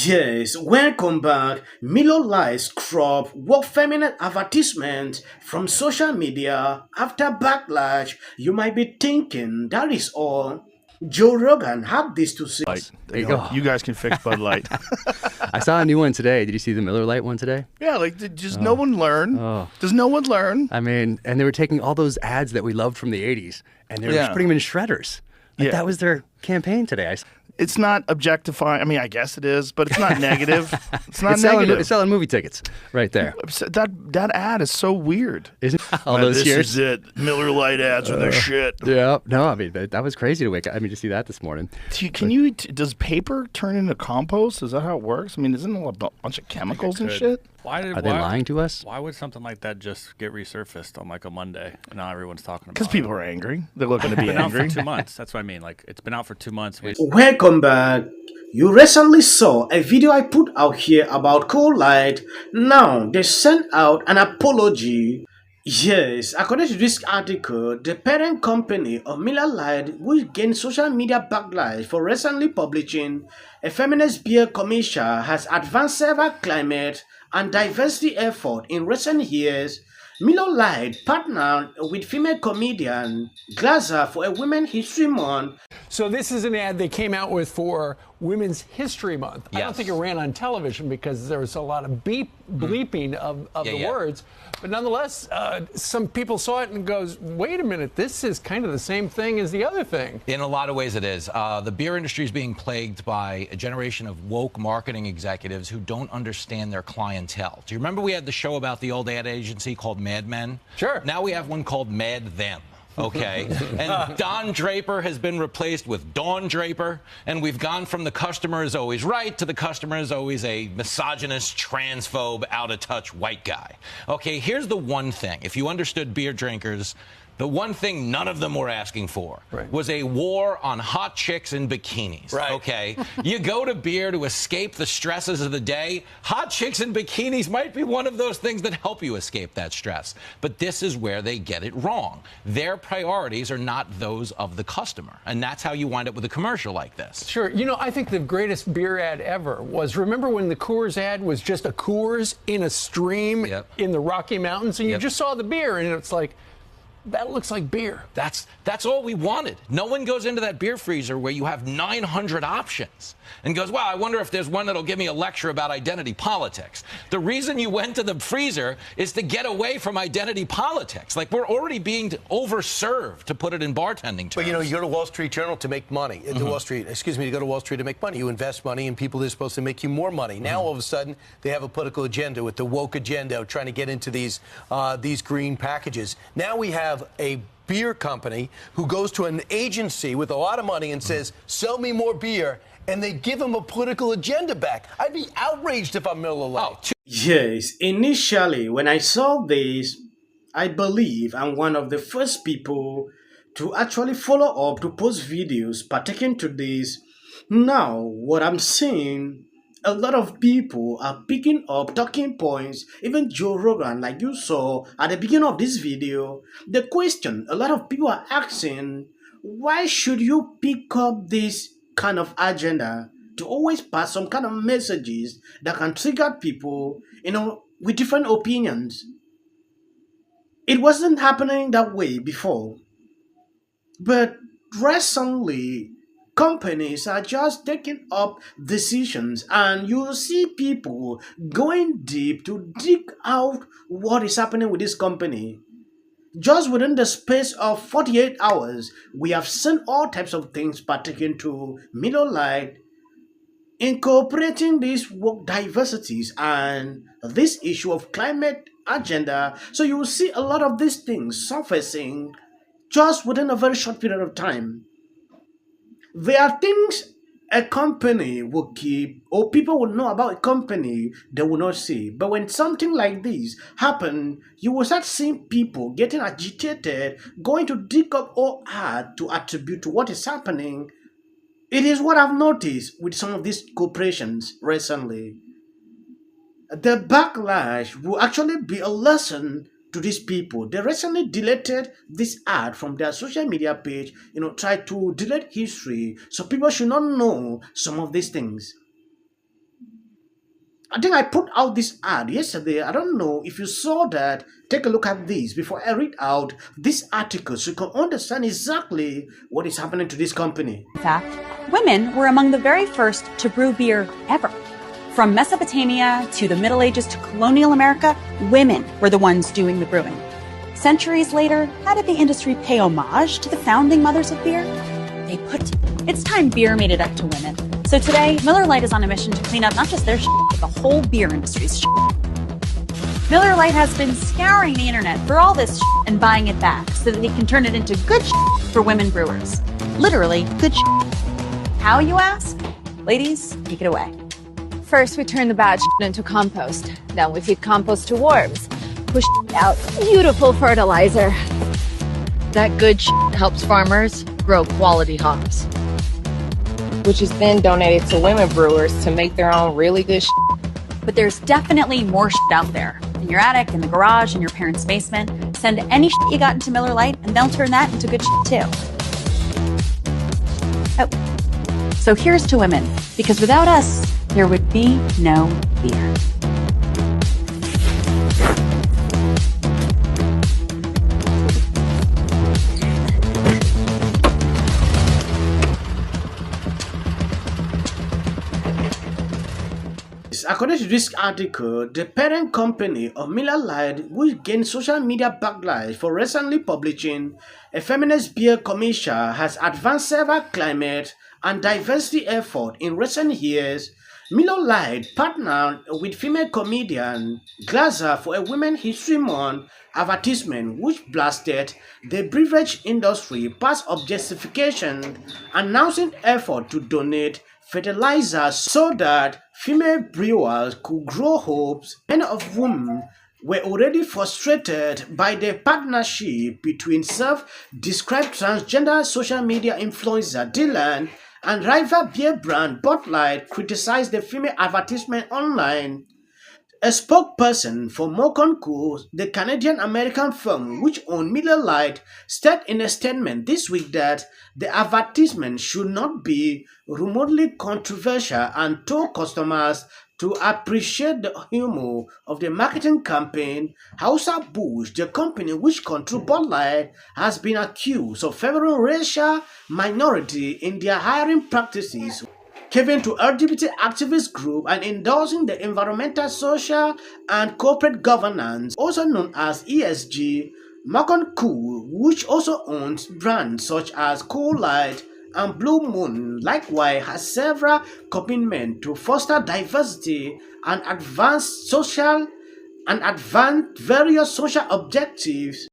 Yes, welcome back. Milo Lies crop what feminine advertisement from social media after backlash. You might be thinking that is all. Joe Rogan had this to say. Light. There you go. You guys can fix Bud Light. I saw a new one today. Did you see the Miller Lite one today? Yeah, like does no one learn? Does no one learn? I mean, and they were taking all those ads that we loved from the 80s, and they were just putting them in shredders. Like, that was their campain today. It's not objectifying. I mean, I guess it is, but it's not negative. It's not negative. It's selling movie tickets right there. That ad is so weird. Isn't all those this years? is it. Miller Lite ads are their shit. Yeah. No, I mean, that was crazy to wake up. I mean, to see that this morning. Does paper turn into compost? Is that how it works? I mean, isn't it a bunch of chemicals and shit? Are they lying to us? Why would something like that just get resurfaced on like a Monday? And now everyone's talking about it. Because people are angry. They're looking to be It's been angry. out for 2 months. That's what I mean. Like, it's been out for 2 months. Welcome back. You recently saw a video I put out here about Cool Lite. Now they sent out an apology. Yes, according to this article, the parent company of Miller Lite will gain social media backlash for recently publishing a feminist beer commercial has advanced several climate and diversity efforts in recent years. Miller Lite partnered with female comedian Glazer for a Women's History Month. So this is an ad they came out with for Women's History Month. I don't think it ran on television because there was a lot of bleeping of the words. But nonetheless, some people saw it and goes, wait a minute, this is kind of the same thing as the other thing. In a lot of ways it is. The beer industry is being plagued by a generation of woke marketing executives who don't understand their clientele. Do you remember we had the show about the old ad agency called Mad Men? Sure. Now we have one called Mad Them. Okay, and Don Draper has been replaced with Dawn Draper, and we've gone from the customer is always right to the customer is always a misogynist, transphobe, out-of-touch white guy. Okay, here's the one thing. If you understood beer drinkers, the one thing none of them were asking for was a war on hot chicks in bikinis. Right. Okay, you go to beer to escape the stresses of the day. Hot chicks in bikinis might be one of those things that help you escape that stress. But this is where they get it wrong. Their priorities are not those of the customer. And that's how you wind up with a commercial like this. Sure. You know, I think the greatest beer ad ever was, remember when the Coors ad was just a Coors in a stream in the Rocky Mountains? And you just saw the beer and it's like, that looks like beer. That's all we wanted. No one goes into that beer freezer where you have 900 options and goes, wow, I wonder if there's one that'll give me a lecture about identity politics. The reason you went to the freezer is to get away from identity politics. Like, we're already being overserved, to put it in bartending terms. But, you know, you go to Wall Street Journal to make money. You go to Wall Street to make money. You invest money in people that are supposed to make you more money. Now, all of a sudden, they have a political agenda with the woke agenda, trying to get into these green packages. Now we have a beer company who goes to an agency with a lot of money and says, sell me more beer, and they give him a political agenda back. I'd be outraged if I'm Miller Lite. Yes, initially when I saw this, I believe I'm one of the first people to actually follow up to post videos pertaining to this. Now, what I'm seeing, a lot of people are picking up talking points, even Joe Rogan, like you saw at the beginning of this video. The question a lot of people are asking, why should you pick up this kind of agenda to always pass some kind of messages that can trigger people, you know, with different opinions? It wasn't happening that way before. But recently, companies are just taking up decisions, and you see people going deep to dig out what is happening with this company. Just within the space of 48 hours, we have seen all types of things pertaining to Miller Lite, incorporating these work diversities and this issue of climate agenda. So you will see a lot of these things surfacing just within a very short period of time. There are things a company will keep, or people will know about a company they will not see. But when something like this happen, you will start seeing people getting agitated, going to dig up or add to attribute to what is happening. It is what I've noticed with some of these corporations recently. The backlash will actually be a lesson to these people. They recently deleted this ad from their social media page, tried to delete history, so people should not know some of these things. I think I put out this ad yesterday. I don't know if you saw that. Take a look at this before I read out this article so you can understand exactly what is happening to this company. In fact, women were among the very first to brew beer ever. From Mesopotamia to the Middle Ages to colonial America, women were the ones doing the brewing. Centuries later, how did the industry pay homage to the founding mothers of beer? They put, "It's time beer made it up to women." So today, Miller Lite is on a mission to clean up not just their shit, but the whole beer industry's shit. Miller Lite has been scouring the internet for all this shit and buying it back so that they can turn it into good shit for women brewers. Literally, good shit. How, you ask? Ladies, take it away. First, we turn the bad shit into compost. Then we feed compost to worms, push out beautiful fertilizer. That good shit helps farmers grow quality hops, which is then donated to women brewers to make their own really good shit. But there's definitely more shit out there. In your attic, in the garage, in your parents' basement. Send any shit you got into Miller Lite and they'll turn that into good shit too. Oh, so here's to women, because without us, there would be no beer. According to this article, the parent company of Miller Lite, which gained social media backlash for recently publishing a feminist beer commercial, has advanced several climate and diversity efforts in recent years. Miller Lite partnered with female comedian Glazer for a Women's History Month advertisement which blasted the beverage industry past objectification, announcing effort to donate fertilizer so that female brewers could grow hops, many of whom were already frustrated by the partnership between self-described transgender social media influencer Dylan and rival beer brand Bud Light criticized the female advertisement online. A spokesperson for Morgan Co., the Canadian-American firm which owned Miller Lite, said in a statement this week that the advertisement should not be remotely controversial and told customers to appreciate the humor of the marketing campaign. Anheuser-Busch, the company which controls Bud Light, has been accused of favoring racial minority in their hiring practices, giving to LGBT activist group and endorsing the environmental, social, and corporate governance, also known as ESG. Morgan Co., which also owns brands such as Cool Light and Blue Moon, likewise has several commitments to foster diversity and advance various social objectives.